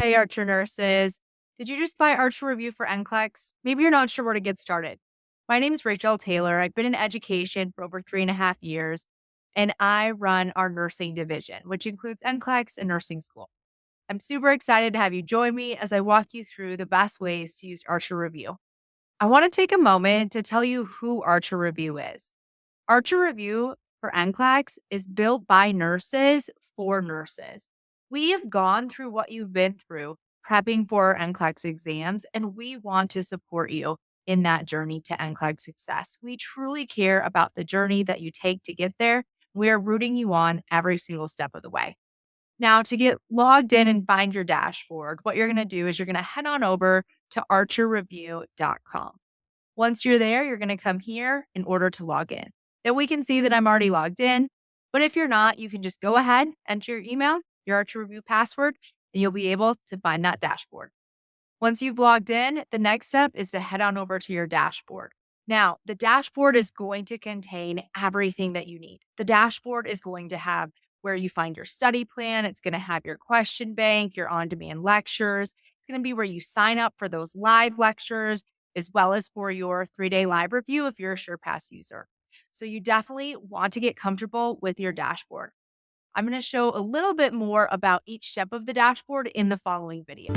Hey, Archer nurses. Did you just buy Archer Review for NCLEX? Maybe you're not sure where to get started. My name is Rachel Taylor. I've been in education for over 3.5 years, and I run our nursing division, which includes NCLEX and nursing school. I'm super excited to have you join me as I walk you through the best ways to use Archer Review. I want to take a moment to tell you who Archer Review is. Archer Review for NCLEX is built by nurses for nurses. We have gone through what you've been through prepping for NCLEX exams, and we want to support you in that journey to NCLEX success. We truly care about the journey that you take to get there. We are rooting you on every single step of the way. Now, to get logged in and find your dashboard, what you're going to do is you're going to head on over to archerreview.com. Once you're there, you're going to come here in order to log in. Then we can see that I'm already logged in. But if you're not, you can just go ahead, enter your email, your Archer Review password, and you'll be able to find that dashboard. Once you've logged in, the next step is to head on over to your dashboard. Now, the dashboard is going to contain everything that you need. The dashboard is going to have where you find your study plan. It's going to have your question bank, your on-demand lectures. It's going to be where you sign up for those live lectures, as well as for your 3-day live review if you're a SurePass user. So you definitely want to get comfortable with your dashboard. I'm going to show a little bit more about each step of the dashboard in the following video.